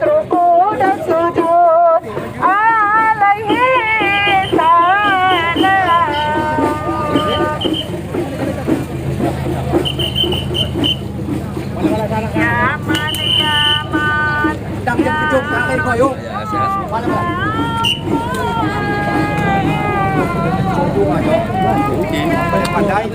Ruku dan sujud alaihi salam. Yaman, yaman. Đang trên cái chụp ra đây coi không? Qua đây mà. Pandai.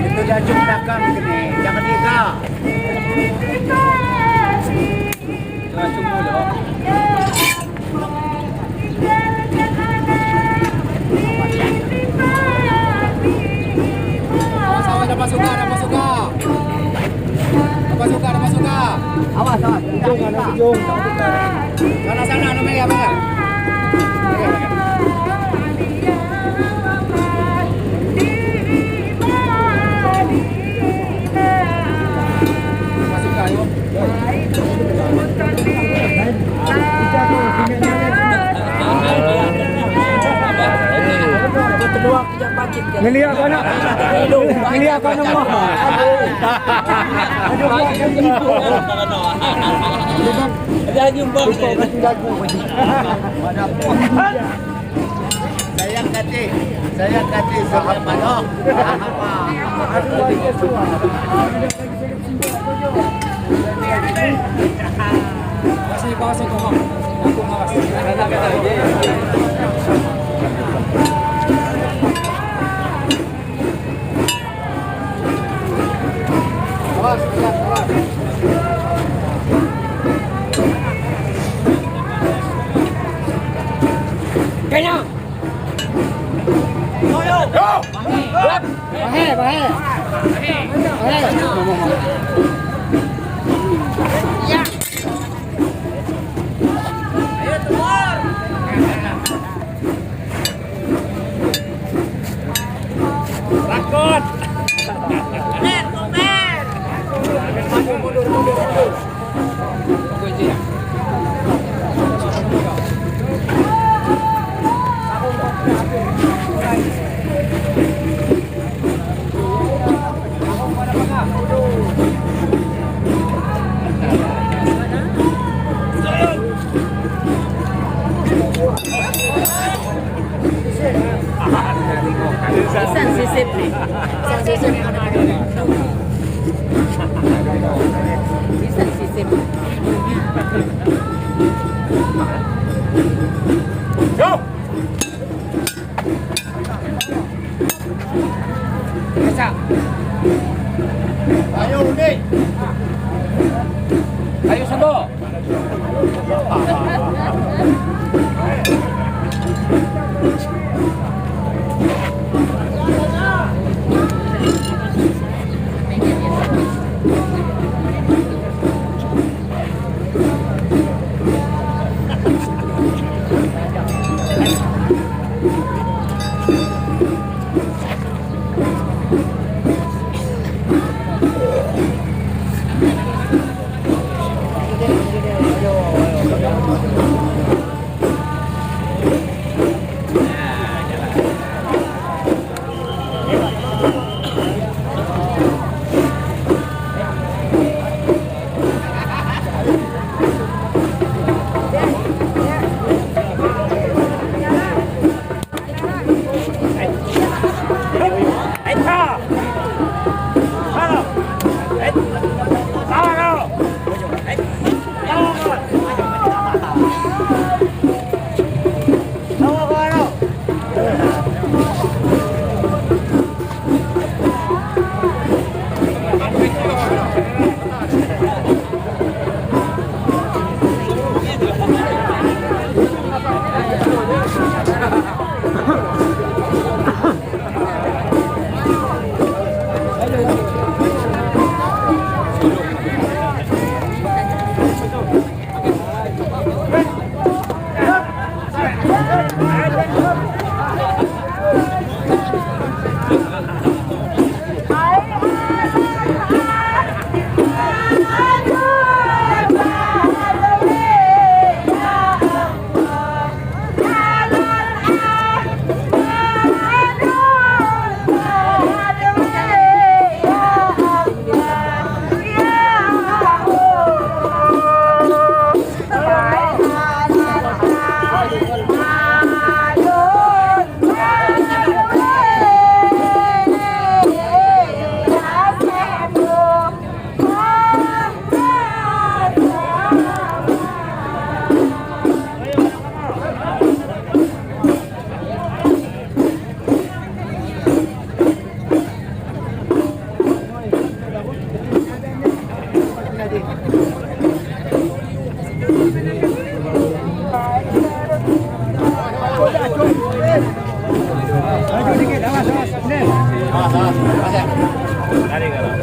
Itu jajung belakang gini, jangan diga. Jajung mulu. Awas, ada pasukan, ada pasukan. Ada pasukan. Awas, awas. Ujung. Sana, ada Mega. Ngeliat anak mo. Saya kati sama Manok. Kasih ko. Aku ngawas. Kayaknya. Yo. Bahe. Ya. Ayo keluar. Rakot. Mundur. Tunggu aja ya. Sisip nih. Sisip. Go. Bisa. Ayo nih. Ayo Sando. Maju dikit, awas, awas. Ini. Awas, awas. Awas ya. Dari kalau.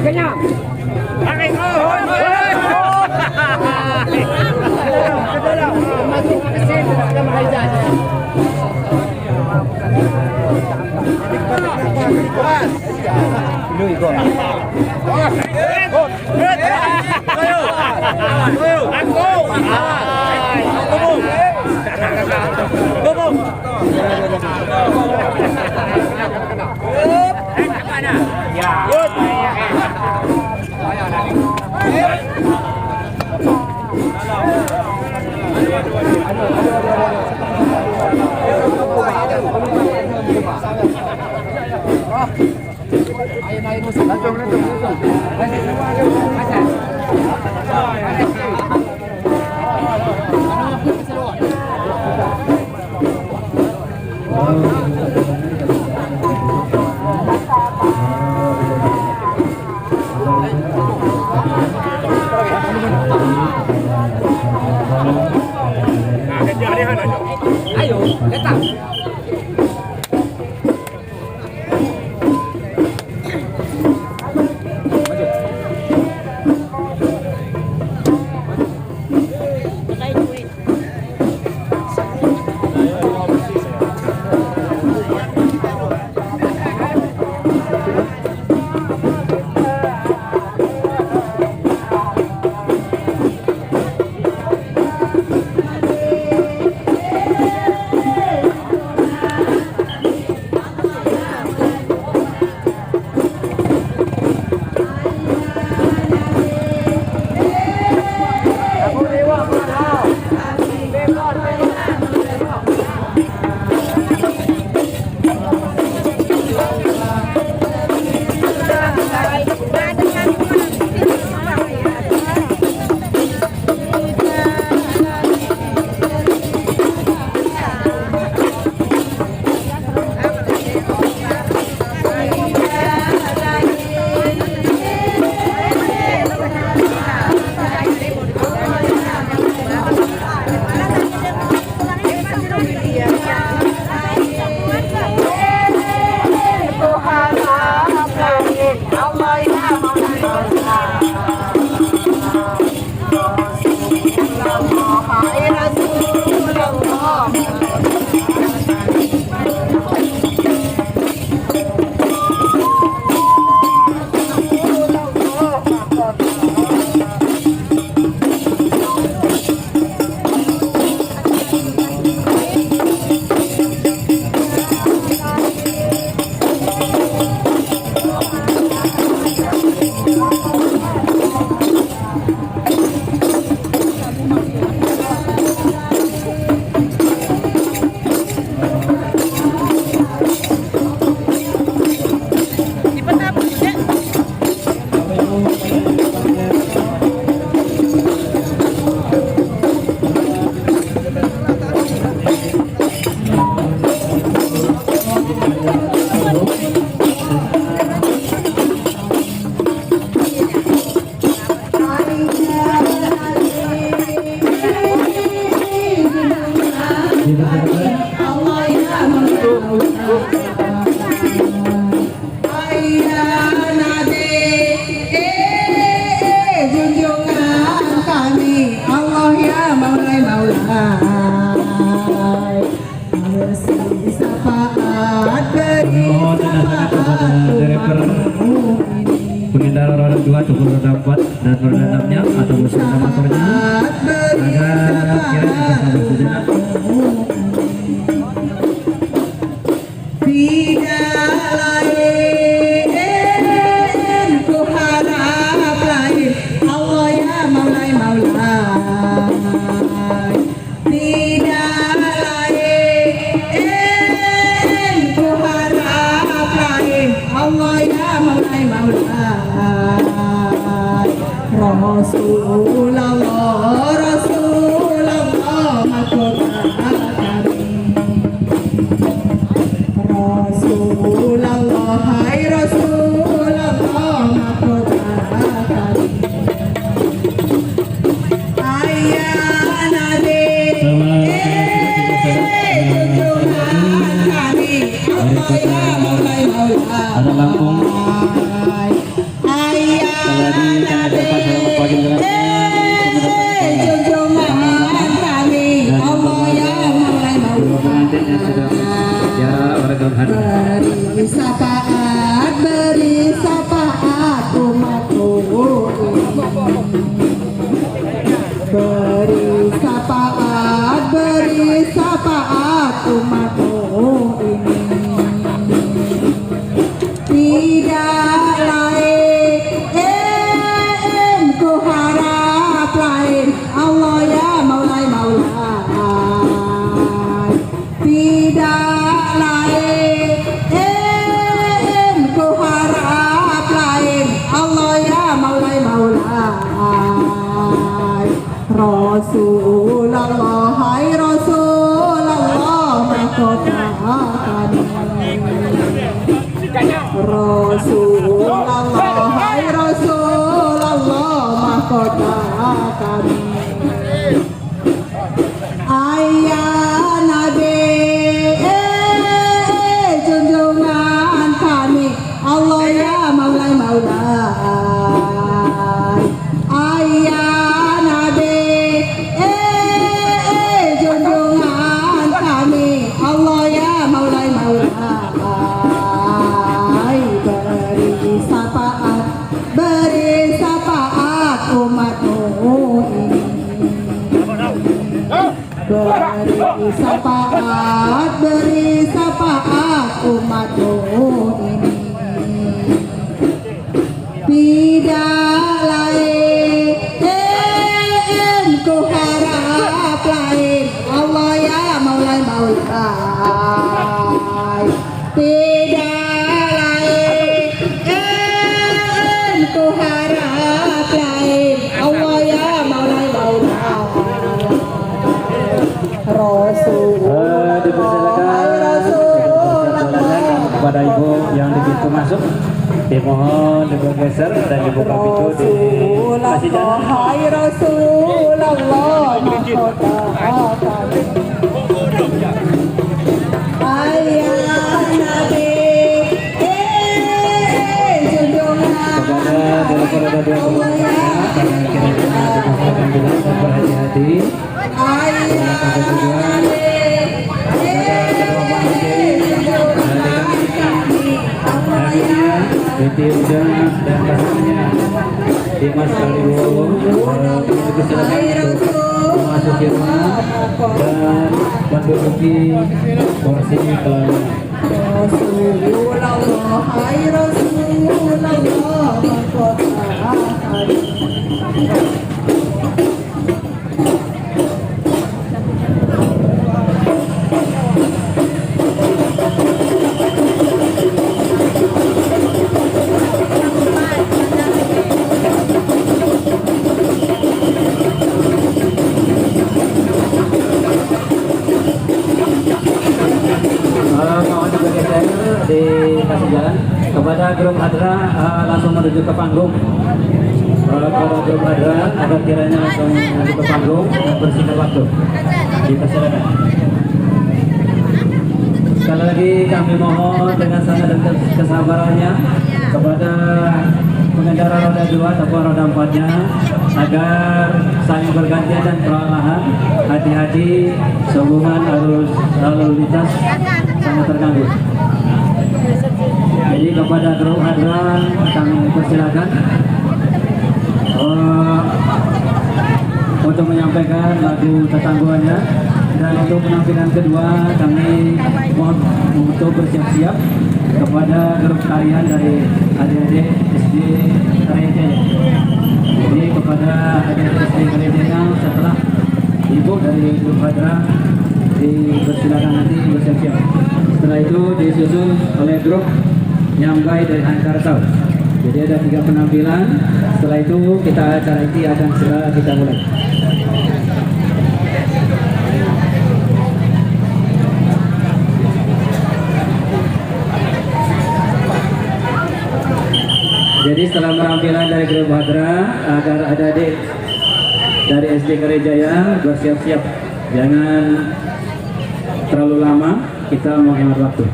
Kenyang. Pakai kohon. Masuk ke sini sama Haizah. Lu ikut. Ayo, datang. pengendara roda 2 cukup roda 4 dan roda 6 nya atau bersama motornya agar kira bisa sampai sejenak. Tidak lain ku harap lain Allah ya maulai maulai. Tidak lain ku harap lain Allah ya maulai maulai. Rasulullah Rasulullah mahkota Rasulullah, hai Rasulullah, mahkota kami. Rasulullah, hai Rasulullah, mahkota kami. Rasulullah, hai Rasulullah, mahkota kami. Ayah Nabi, junjungan kami, Allah ya Maulai Maulai. Ayah Nabi, junjungan kami, Allah ya Maulai Maulai. Beri syafaat umatmu ini. Beri syafaat umatmu ini. Tidak lain ku harap lain, Allah ya Maulai Maulai. Tidak lain ku harap lain, Allah ya Maulai Maulai. Dipersilakan kepada ibu yang di pintu masuk, dimohon dibergeser dan dibuka pintu di kasih jalan. Hai Rasulullah, mahkota kami. Ayah Nabi, junjungan Kepada daripada dua keluarga, karena kira-kira dipersilakan jelas dan berhati-hati. Ayah Nabi, Binti Uda dan pasangannya Dimas Kaliwo dipersilakan untuk memasuki rumah dan menduduki kursi kelana. Rasulullah, hai Rasulullah, mahkota kami. Mohon dibergeser dikasih jalan kepada grup Hadra, langsung menuju ke panggung. Kepada grup Hadra agar kiranya langsung menuju ke panggung dan bersingkat waktu. Dipersilakan. Sekali lagi kami mohon dengan sangat dan kesabarannya kepada pengendara roda 2 ataupun roda 4-nya agar saling bergantian dan perlahan hati-hati sehubungan arus lalu lintas sangat terganggu. Jadi kepada grup Hadran kami persilakan untuk menyampaikan lagu tetangguannya, dan untuk penampilan kedua kami mohon untuk bersiap-siap kepada grup tarian dari adik-adik SD Karejaya. Jadi kepada adik-adik SD Karejaya setelah ibu dari grup Hadra dipersilakan nanti bersiap-siap. Setelah itu disusul oleh grup Nyambai dari Hankartau. Jadi ada 3 penampilan. Setelah itu acara inti akan segera kita mulai. Jadi setelah penampilan dari grup Hadra, agar adik-adik dari SD Karejaya bersiap-siap, jangan terlalu lama, kita mau hemat waktu.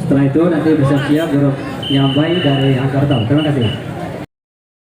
Setelah itu nanti bersiap-siap grup Nyambai dari Hankartau. Terima kasih.